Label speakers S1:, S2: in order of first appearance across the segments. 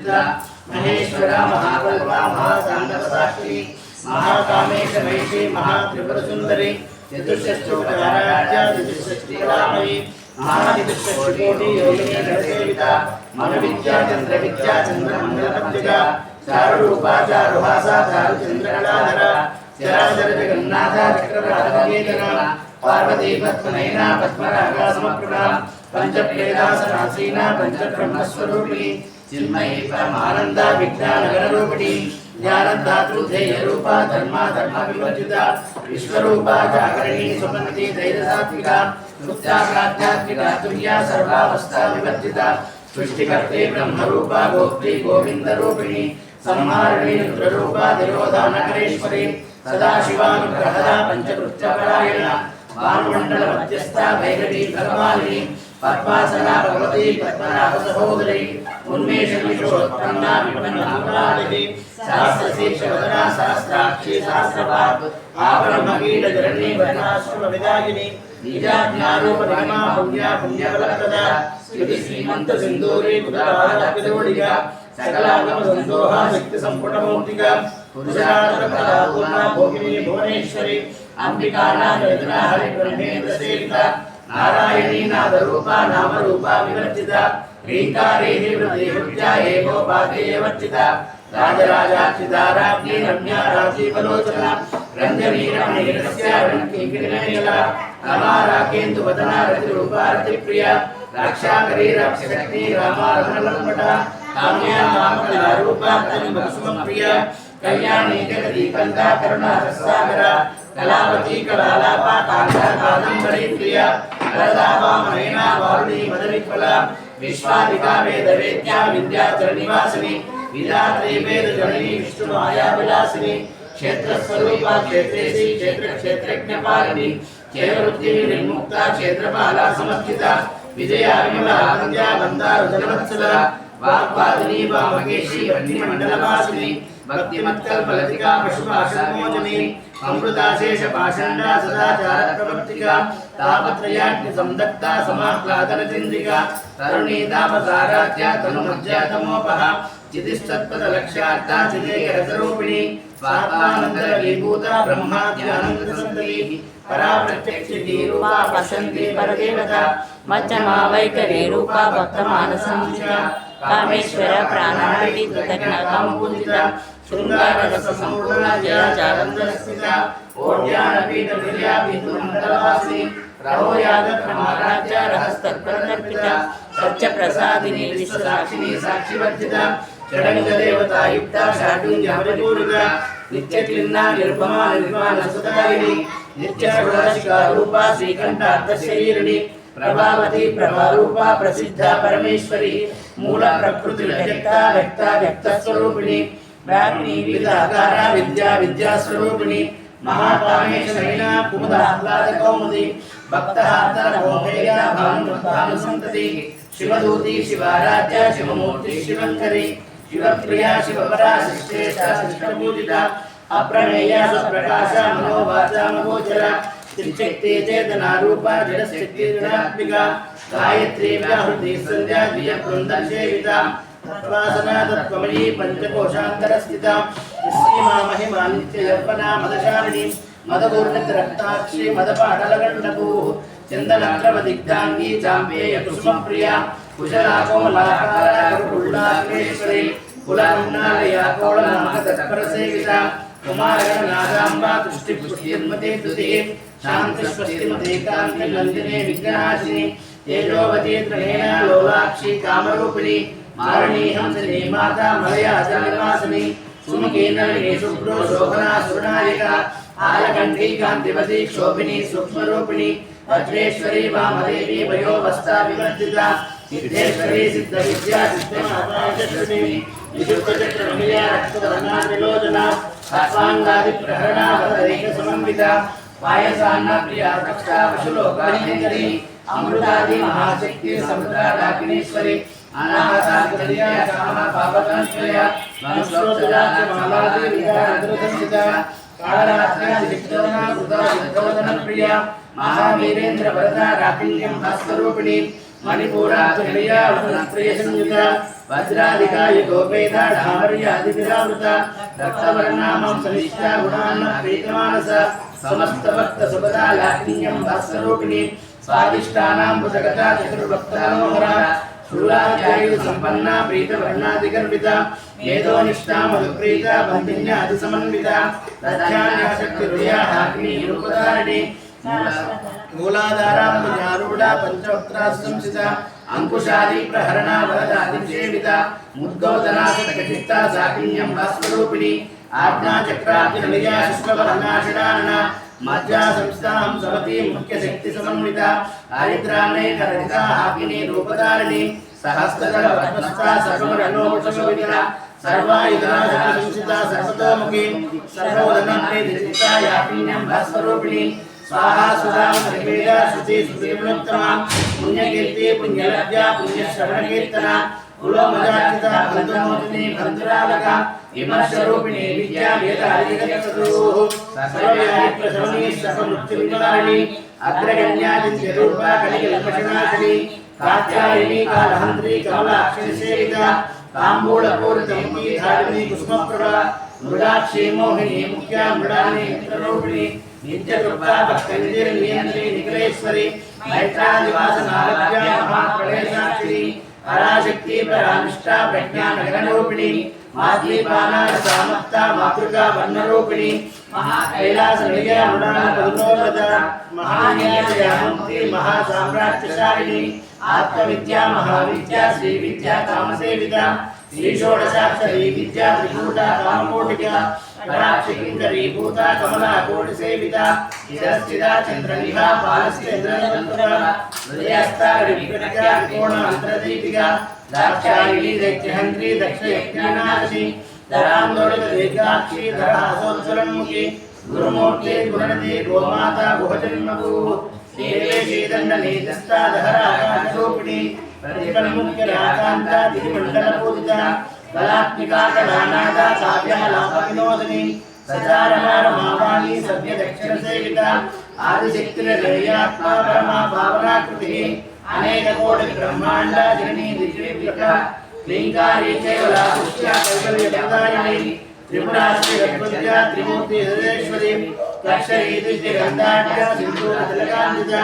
S1: महेश्वर महाकल्पा महातांडवसाक्षी महाकामेश महिषी महात्रिपुरसुंदरी चतुष्षष्टोपचाराज्या चतुष्षष्टिकलामयी महाचतुष्षष्टिकोटि योगिनी नरसेविता मनोविद्या चंद्रविद्या चंद्रमंगलपत्रिका चारुरूपा चारुहासा चारुचंद्रकलाधरा चराचर जगन्नाथ चक्रवर्तकेतना पार्वती पद्मनयना पद्मरागा समप्रभा पंचप्रेदासनासीना पंचब्रह्मस्वरूपिणी चिन्मयी परमानंदा विज्ञानगणरूपिणी ज्ञानधातृधेय रूपा धर्मा धर्म विवर्जिता विश्वरूपा जागरणी सुमति धैर्यसात्विका मुक्तात्मिका तुर्या सर्वावस्था विवर्जिता सृष्टिकर्ते ब्रह्मरूपा गोप्त्री गोविंदरूपिणी संहारिणी रुद्ररूपा दिरोधानकरेश्वरी सदाशिवानुग्रहदा पंचकृत्यपरायणा वाममंडल मध्यस्था भैरवी भगवानी पद्मासना भगवती पद्मनाभ सहोदरी उन्मेषविशोत्पन्ना विपन्नामरालिनी सहस्रशीर्षवदना सहस्राक्षी सहस्रपाद आभरणमकीटजरणी वर्णाश्रमविदायिनी निजाज्ञारूप महिमा पुण्या पुण्यफलप्रदा स्तुति श्रीमंत सिंदूरी कुलालकिलोडिका सकलागम संदोहा शक्ति संपुटमूर्तिका पुरुषार्थपूर्णा भोगिनी भुवनेश्वरी अंबिकानाथ वेदना हरि ब्रह्मेन्द्र सेविता नारायणी नादरूपा नामरूपा विवर्जिता ह्रींकारे हृदयहृत्या एकोपादेय वर्जिता राजराजार्चिता राज्ञी रम्या राजीवलोचना रंजनी रमणीरस्या रंकीकिरणीला कमाराकेन्दुवदना रतिरूपा रतिप्रिया रक्षाकरी रक्षशक्ति रामा रमणलम्पटा काम्या कामकलारूपा तनुभुसुमप्रिया कल्याणी जगदीकंदा करुणा रसागरा कलावती कलालापा कांता कादंबरी प्रिया वरदावा महेना वारुणी मदविक्वला विश्वादिका वेदवेद्या विद्याचरणिवासिनी विधात्री वेद जननी विष्णुमाया विलासिनी क्षेत्रस्वरूपा क्षेत्रेशी क्षेत्र क्षेत्रज्ञपालिनी क्षेत्रवृत्ति निर्मुक्ता क्षेत्रपाला समर्थिता विजया विमला आनंद्या बंदार जनवत्सला वाग्वादिनी वामकेशी वह्निमंडलवासिनी भक्तिमत्कल्पलतिका पशुपाशनमोचनी अमृताशेष पाषण्डा सदाचार प्रवर्तिका तापत्रयाग्नि संदत्ता समाह्लादनचन्द्रिका तरुणी तापसाराध्या तनुमज्जा तमोपः चितिस्तत्पदलक्ष्यार्था चिदेकरसरूपिणी स्वात्मानन्दविभूता ब्रह्माद्यानन्दसन्ततिः परा प्रत्यक्षिती रूपा पश्यन्ती परदेवता मध्यमा वैखरी रूपा भक्तमानसंयुता कामेश्वर प्राणनाटी कृतज्ञकामपूजिता शृंगाररससम्पूर्णा जया जालन्धरस्थिता ओड्यानपीठविर्या बिन्दुमण्डलवासिनी रहोयागक्रमाराध्या रहस्तत्परतर्पिता सत्यप्रसादिनी विश्वसाक्षिणी साक्षिवर्जिता षडङ्गदेवतायुक्ता शाटुञ्जहरिपूरिता नित्यक्लिन्ना निर्भमा निर्माणसुतारिणी नित्यषोडशिका रूपा श्रीकण्ठार्थशरीरिणी प्रभावती प्रभारूपा प्रसिद्धा परमेश्वरी मूल प्रकृति व्यक्ता व्यक्ता व्यक्तस्वरूपिणी व्यापिनी विविधाकारा विद्या विद्यास्वरूपिणी महाकामेश्वरीणा कुमुदाह्लादकौमुदी भक्तहार्दनभोगेया भानुसन्तति शिवदूती शिवाराध्या शिवमूर्ति शिवङ्करी शिवप्रिया शिवपरा शिष्टेष्टा शिष्टपूजिता अप्रमेया सुप्रकाशा मनोवाचा मगोचरा त्रिशक्ति चेतना रूपा जडशक्ति जडात्मिका गायत्री व्याहृति संध्या द्विज वृंदसेविता तत्वासना तत्त्वमयी पंचकोशान्तरस्थिता सीमा महिमा नित्ययर्पणा मदशालिनी मदपूर्णरक्ताक्षी मदपाटलगण्डपूः चन्दनक्रमदिग्धाङ्गी चाम्पेय कुसुमप्रिया कुशला कोमलाकारा गुरुकुलाग्रेश्वरी कुलकुण्डालया कोळनामकतत्परसेविता कुमारगणनादाम्बा तुष्टिपुष्टिर्मते तुते शान्तिस्वस्तिमते कान्ति नन्दिने विघ्ननाशिनी तेजोवती त्रिनेना लोलाक्षी कामरूपिणी मारणी हंसिनी माता मलया जनिवासिनी सुमुखी नलिनी शुभ्रो शोभना सुरनायिका आलकण्ठी कान्तिवती शोभिनी सूक्ष्मरूपिणी वज्रेश्वरी वामदेवी वयोवस्था विवर्जिता सिद्धेश्वरी सिद्धविद्या सिद्धमाताशक्तिनी विशुद्धचक्रमहिया रक्तवर्णा त्रिलोचना सर्वाङ्गादिप्रहरणा वरदैकसमन्विता पायसान्ना प्रिया रक्षा वशुलोकानिकरी अमृतादि महाशक्ति समुद्रादाकिनीश्वरी अनाहता गलिया कामा पापकांश्रया वंशोत्तरा मालादि विद्याधृतस्थिता कालरात्र्या विष्णुना कृता विद्रोधन प्रिया महावीरेन्द्र वरदा रापिण्यं भास्वरूपिणी मणिपूरात्मनिया वनस्त्रयसंयुत वज्राधिकाय गोपेता धामर्यादिविरावृत रक्तवर्णामं सनिष्ठा गुणान् प्रीतमानस समस्त भक्त सुभदा लाक्ष्म्यं भास्करूपिणी स्वादिष्टानां भुजगता चतुर्भक्तमनोहरा शूलाध्यायु संपन्ना प्रीतवर्णादिगर्भिता मेधोनिष्ठा मधुप्रीता बन्धिन्यादिसमन्विता तथ्यान्याशक्तिहृदया हाग्नि रूपधारिणी मूलाधारारूढ़ा पंचवक्त्रांसिता अंकुशादी प्रहरणा वरदादिसेविता मुद्गौतना सत्कचित्ता साकिन्यं भास्वरूपिणी आज्ञा चक्राब्जनिलया शुष्कवर्णाषडानना मज्जा संस्थां समती मुख्य शक्ति समन्विता आरिद्राणे करदिता हाकिनी रूपधारिणी सहस्रदल पद्मस्था सर्वरणोपशोभिता सर्वायुधा संसिता सर्वतोमुखी सर्वोदनप्रे दिचिता याकिन्यं भास्वरूपिणी स्वाहा सुधा निर्वेदा शुचि सुदेवोत्तमा पुण्यकीर्ति पुण्यलब्ध्या पुण्यश्रवणकीर्तना कुलोमजाचिता बन्धुमोचिनी बन्धुरालका विमर्शरूपिणी विद्या वेदादिगतसदोः सर्वव्याधिप्रशमनी सर्वमृत्युनिवारिणी अग्रगण्यादित्यरूपा कलिकल्पशनाशिनी कात्यायनी कालहन्त्री कमलाक्षिसेविता ताम्बूलपूरितमुखी धारिणी कुसुमप्रभा मृगाक्षी मोहिनी मुख्या मृडानी मित्ररूपिणी नित्यकृपा भक्तनिधिर्नियन्त्री निखिलेश्वरी मैत्रादिवासनालभ्या महाप्रलयसाक्षिणी पराशक्ति परानिष्ठा प्रज्ञानगणरूपिणी माद्रीपानारसामत्ता मातृका वर्णरूपिणी महाकैलासनिलया मृडानपदुनोरजा महान्यासयामुक्ति महासाम्राज्यशालिनी आत्मविद्या महाविद्या श्रीविद्या कामसेविता श्रीषोडशाक्षरी विद्या त्रिकूटा कामकोटिका पराक्षिकिंकरी भूता कमला कोटिसेविता शिरस्थिता चंद्रनिभा बालश्चंद्रनंतरा हृदयस्था विप्रत्या त्रिकोणान्तरदीपिका दाक्षायणी दैत्यहन्त्री दक्षयज्ञानाशिनी धरान्दोलित दीर्घाक्षी धरासोज्ज्वलन्मुखी गुरुमूर्ति गुणनिधि गोमाता गुहजन्मभू देवेशी दण्डनीतस्था दहराकाशरूपिणी प्रतिपन्मुख्यराकान्ता दिविमण्डलपूजिता कलात्मिका कलानादा काव्यालापविनोदिनी सचारमारमावाणी सभ्यदक्षिणसेविता आदिशक्तिर्लयात्मा परमा भावनाकृतिः अनेककोटिब्रह्माण्डा जननी दिव्यविग्रहा क्लीङ्कारी केवलापुष्या कैवल्यप्रदायिनी त्रिपुराश्रीरत्वद्या त्रिमूर्तिहृदेश्वरी कक्षरी दिव्यगन्धाढ्या सिन्दूरतिलकान्विता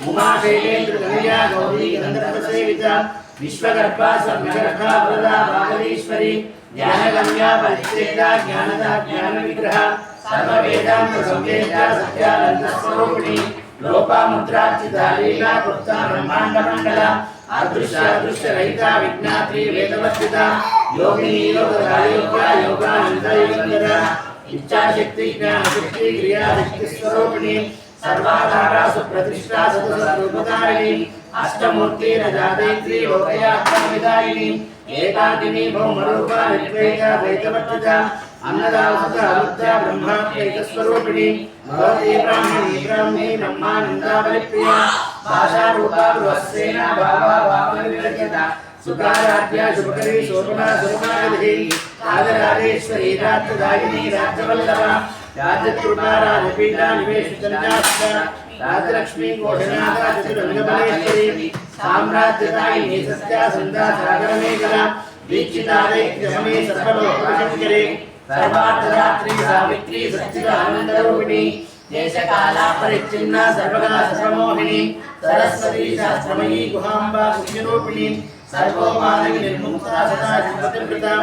S1: उमाशैलेन्द्रतनया गौरी गन्धर्वसेविता विश्वगर्भा सर्वगर्भा वरदा भागवीश्वरी ज्ञानगम्या परिच्छेदा ज्ञानदा ज्ञानविग्रहा सर्ववेदान्त संवेद्या सत्यानन्दस्वरूपिणी लोपामुद्रार्चिता लीला कृता ब्रह्माण्डमण्डला अदृश्यादृश्यरहिता विज्ञात्री वेदवर्तिता योगिनी योगदायोग्या योगानन्दयुगन्धरा इच्छाशक्ति ज्ञानशक्ति क्रियाशक्तिस्वरूपिणी सर्वाधारा सुप्रतिष्ठा सततरूपधारिणी अष्टमूर्ति रजादैत्री लोकयात्मविदायिनी एकाकिनी भौमरूपा निर्वेदा द्वैतवर्तिता अन्नदावसता अवृत्ता ब्रह्मात्मैकस्वरूपिणी भवती ब्राह्मणी ब्राह्मी ब्रह्मानन्दावलिप्रिया भाषारूपा बृहस्सेना भावा भावनिर्गता सुखाराध्या शुभकरी शोभना शोभागधी राजराजेश्वरी रात्रदायिनी राज्यवल्लभा राजकृपा राजपीठा निवेशितञ्चास्ता राजलक्ष्मी घोषणाता चतुरङ्गबलेश्वरी साम्राज्यदायिनी सत्यासन्दा सागरमेखला दीक्षितादैत्यसमे सर्वलोकशङ्करी सर्वार्थदात्री सावित्री सच्चिदानन्दरूपिणी देशकाला परिच्छिन्ना सर्वगा सर्वमोहिनी सरस्वती शास्त्रमयी गुहाम्बा पुण्यरूपिणी सर्वोपाधि निर्मुक्ता सदा शिवतिवृता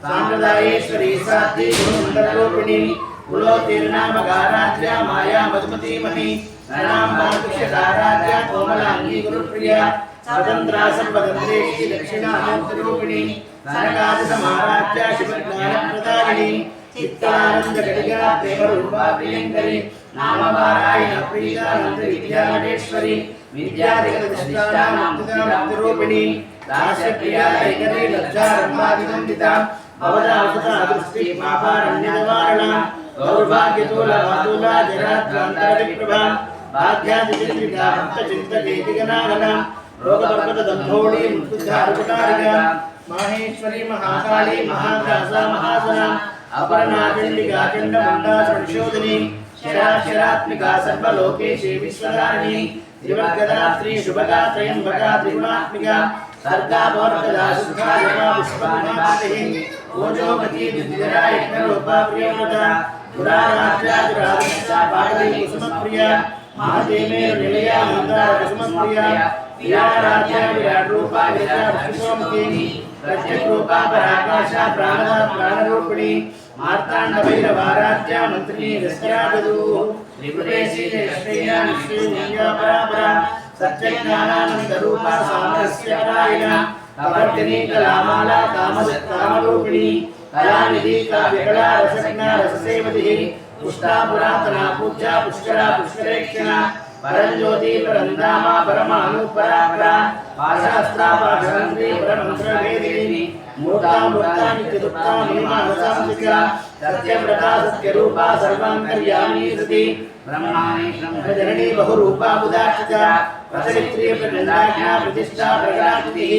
S1: साम्प्रदायेश्वरी साध्वी गुरुमण्डलरूपिणी कुलोत्तीर्णा मगाराध्या माया मधुमतीमही ननाम्बा कुशकाराध्या कोमलांगी गुरुप्रिया स्वतंत्रा सर्वतंत्रेशी दक्षिणानन्तरूपिणी नरकादिसमाराध्या शिवज्ञानप्रदायिनी चित्तानन्दगतिका प्रेमरूपा प्रियङ्करी नामवारायण प्रीतानन्दविद्यानटेश्वरी विद्याधिगतदृष्टानामृतरूपिणी दास्यप्रिया ऐकरी लज्जारम्भादिवन्दिता भवदावसता दृष्टि पापारण्यनिवारणा दौर्भाग्यतूला जराद्वान्तरविप्रभा भाग्यादिचित्रिका भक्तचिन्तकेतिगनागना रोगपर्वतदम्भोणी मृत्युद्धारकुटारिका माहेश्वरी महाकाली महाव्यासा महासना अपरनाचण्डिका चण्डमुण्डा संशोधिनी शराक्षरात्मिका सर्वलोकेशी विश्वधारिणी त्रिवर्गदा स्त्री शुभगा त्रयंबका त्रिगुणात्मिका सर्गा पवर्गदा शुद्धा जपा विश्वनाथिः ओजोमती द्विजरा यज्ञरूपा प्रियव्रता पुराराज्यादिराजस्या पाटली कुसुमप्रिया महादेवे निलया मंदार कुसुमप्रिया विराराज्या विराट रूपा विराट विश्वमती प्रत्यक्ष रूपा पराकाशा प्राणदा प्राणरूपिणी मार्तांड भैरवाराज्या मंत्री विस्तारदु त्रिपुरेशी लक्ष्मीया निश्चया परापरा सत्यज्ञानानंद रूपा सामरस्य परायणा कवर्तिनी कलामाला कामरूपिणी कलानिधि काव्यकला रसज्ञा रससेवतिः पुष्टा पुरातना पूज्या पुष्करा पुष्करेक्षणा परंज्योति परंधामा परमानुपरापरा पाशास्त्रा पाशरंत्री परमंत्रवेदिनी मूर्ता मूर्ता नित्यदुक्ता मीमांसांसिका सत्यव्रता सत्यरूपा सर्वान्तर्यामी सती ब्रह्माणि ब्रह्मजननी बहुरूपा बुधाक्षिता प्रसवित्री प्रनन्दाज्ञा प्रतिष्ठा प्रगलाकृतिः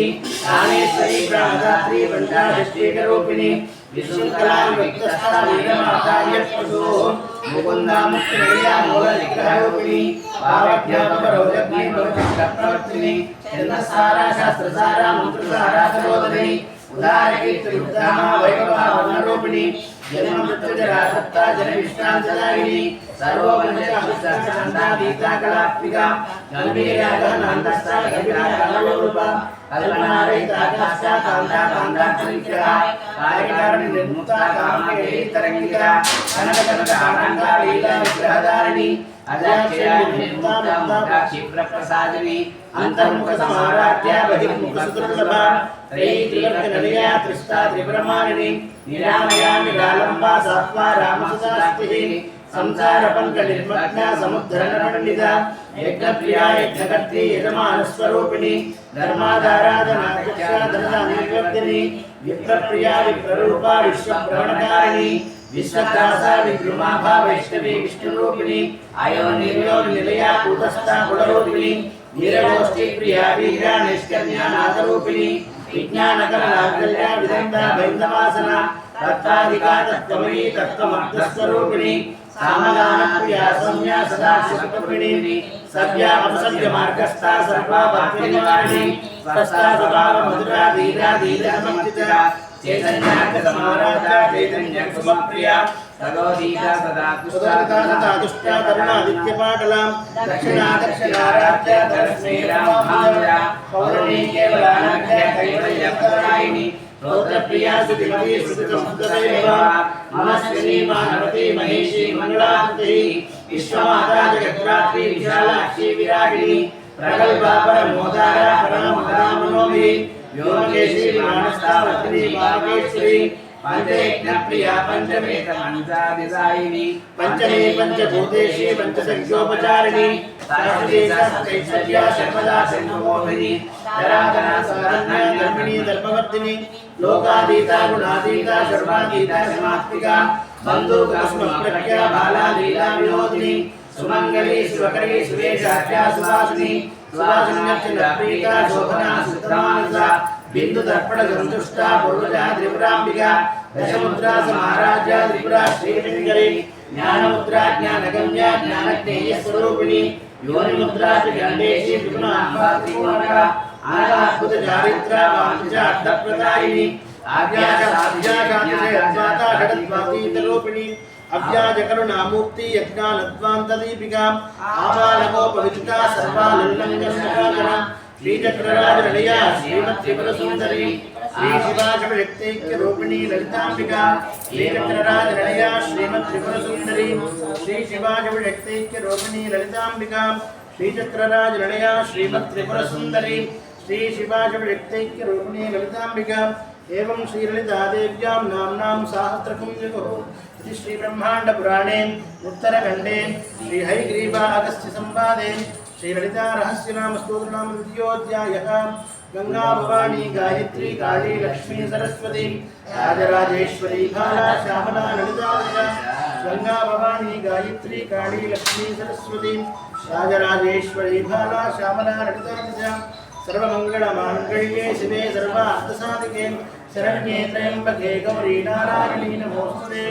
S1: प्राणेश्वरी प्राणदात्री पञ्चादशीकरूपिणी विशुल्कला विभक्तस्था वीरमाता यत्प्रसूः मुकुन्दा मुक्तिनिलया मूलविग्रहरूपिणी भावज्ञापरोजग्नी भवचित्तप्रवर्तिनी छन्दसारा शास्त्रसारा मन्त्रसारा सरोदरी उदारकीर्तियुक्तामा वैभवा वर्णरूपिणी जन्ममृत्युजरासत्ता जनविश्रान्तदायिनी सर्वोपनिषदुष्टान्दीता कलात्मिका गम्भीरा गहनान्तस्था गम्भीरा कलारूपा कल्पनारहिताकाशा कान्ता कान्ताक्षरिका कार्यकारिणी निर्मुक्ता कामकेलितरङ्गिका कनक आनन्दा लीला विग्रहधारिणी अजाक्षया निर्मुक्ता मुक्ता क्षिप्रप्रसादिनी अंतर्मुख समाराध्या बहिर्मुख सुदुर्लभा त्रयीत्रिवर्गनिलया त्रिष्ठा त्रिपुरमालिनी निरामया निरालम्बा सात्वा रामसुतास्तिः संसारपङ्कनिर्मग्ना समुद्धरणपण्डिता यज्ञप्रिया यज्ञकर्त्री यजमानस्वरूपिणी धर्माधाराधनाध्यक्षा धनधान्यवर्धिनी विप्रप्रिया विप्ररूपा विश्वभ्रमणकारिणी विश्वत्रासा विद्रुमाभा वैष्णवी विष्णुरूपिणी अयो निर्यो निलया कूटस्था कुलरूपिणी वीरगोष्ठी प्रिया वीरा निष्कन्या नादरूपिणी विज्ञानकलाकल्या विदग्धा भैन्दवासना तत्त्वाधिका तत्त्वमयी तत्त्वमर्थस्वरूपिणी सामगानप्रिया सौम्या सदा सुखरूपिणी सव्या अपसव्य मार्गस्था सर्वा भक्तिनिवारिणी स्वस्था स्वभाव मधुरा धीरा धीरसमर्जिता चैतन्यागतमाराजा चैतन्यकुसुमप्रिया सदोदीता सदा दुष्टा तरुणादित्यपाटलां दक्षिणा दक्षिणाराध्या धरस्मै रामभाजा पौर्णी केवलानाख्या कैवल्यप्रदायिनी रोत्रप्रिया सुतिमती सुतिसंस्कृतदेवा नमस्विनी मानवती महिषी मंगलाकृतिः विश्वमाता जगद्धात्री विशालाक्षी विरागिणी प्रगल्भा परमोदारा परमोदा मनोभिः व्योमकेशी मानस्तावत्री पार्वेश्वरी पंचयज्ञप्रिया पंचमेतमंसादिदायिनी पंचमे पंचभूतेशी पंचसंख्योपचारिणी शाश्वती शाश्वतैश्वर्या सर्वदा शम्भुमोहिनी धराधरा सारण्या धर्मिणी धर्मवर्धिनी लोकाधीता गुणाधीता सर्वाधीता समात्मिका बन्धुकुसुमप्रज्ञा बाला लीला विनोदिनी सुमंगली शिवकरी सुवेशाख्या सुवासिनी सुवासिन्यर्चनप्रीता शोभना सुतमानसा बिंदु दर्पण संतुष्टा पूर्वजा त्रिपुरांबिका दशमुद्रा समाराज्या त्रिपुरा श्रीशंकरी ज्ञानमुद्रा ज्ञानगम्या ज्ञानज्ञेय स्वरूपिणी योनिमुद्रा त्रिगंडेशी त्रिगुणांबा त्रिकोणका अनाद्भुत चारित्रा वांचा अर्थप्रदायिनी आज्ञाचार्याजाता षडद्वातीतरूपिणी अव्याजकरुणामूर्ति यज्ञानद्वान्तदीपिका आबालकोपविचिता सर्वालल्लङ्घनसुखाकरा श्रीचक्रराजनिलया श्रीमत्त्रिपुरसुन्दरी श्रीशिवाशक्तैक्यरूपिणी ललिताम्बिका श्रीचक्रराजनिलया श्रीमत्त्रिपुरसुन्दरी श्रीशिवाशक्तैक्यरूपिणी ललिताम्बिका श्रीचक्रराजनिलया श्रीमत्त्रिपुरसुन्दरी श्रीशिवाशक्तैक्यरूपिणी ललिताम्बिका एवं श्रीललितादेव्यां नाम्नां सहस्रकं जगो इति श्रीब्रह्माण्डपुराणे उत्तरखण्डे श्रीहयग्रीवागस्त्यसंवादे श्रीललिता रहस्यनाम स्तोत्रनाम द्वितीयोऽध्यायः गंगा भवानी गायत्री काली लक्ष्मी सरस्वती राजराजेश्वरी बाला श्यामला ललिता गंगा भवानी गायत्री काली लक्ष्मी सरस्वती राजराजेश्वरी बाला श्यामला ललिता सर्वमंगलमांगल्ये शिवे सर्वार्थसाधिके शरण्ये त्र्यंबके गौरी नारायणी नमोस्तुते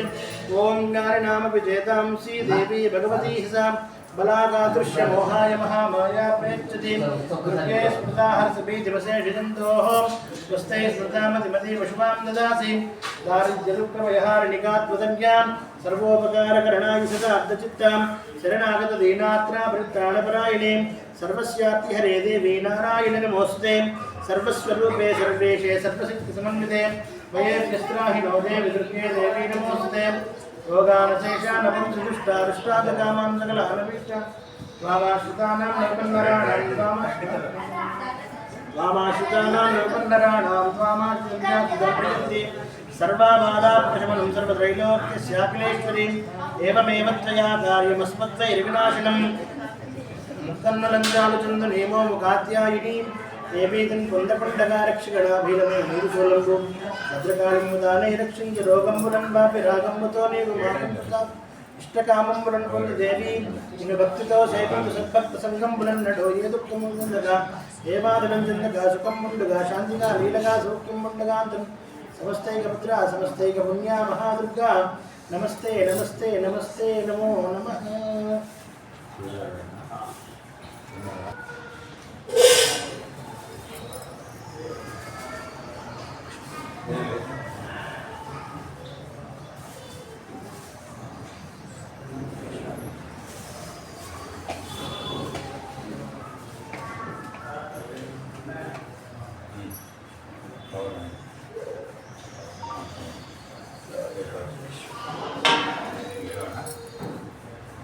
S1: ओम नारायणामपि चेतांसि देवी भगवती सा बलागादृश्य मोहाय महामाया प्रेच्छति दुर्गे स्मृता हर्षबीजवशेषजन्तोः स्वस्ते स्मृतामतिमति पशुमां ददासि दारिद्र्यदुःखभयहारिणिकात्मसंज्ञां सर्वोपकारकरणाय सदार्धचित्तां शरणागतदीनात्रापरित्राणपरायणे सर्वस्यापि हरे देवी नारायण नमोऽस्ते सर्वस्वरूपे सर्वेशे सर्वशक्तिसमन्विते वयेभ्यस्त्राहिनो देवि दुर्गे देवी नमोऽस्ते योगानशेषानवं त्रिदुष्टारुष्टादकामां सकलानभीष्टां वामाश्रितानां नवपन्नराणां त्वामाश्रितानां सर्वाबाधाप्रशमनं सर्वत्रैलोक्यस्याखिलेश्वरीम् एवमेव त्वया कार्यमस्मद्वैर्विनाशनं मुक्कन्नलञ्जालुचन्दु नेमो मुखाध्यायिनी ఏపీతన్ కొండకొండగారక్షగణాభిలమే నీరుసోలంబు భద్రకాళిముదానే రక్షించు రోగంబులన్ బాపి రాగంబుతో నీవు మాకంబుతా ఇష్టకామంబులన్ పొంది దేవి నిన్ను భక్తితో సేకందు సద్భక్త సంగంబులన్ నడో ఏ దుఃఖముండగా ఏ బాధలం చెందగా సుఖంబుండుగా శాంతిగా లీలగా సౌఖ్యంబుండగా సమస్తైక భద్ర సమస్తైక పుణ్యా మహాదుర్గా నమస్తే నమస్తే నమస్తే నమో నమః.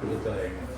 S2: Betul.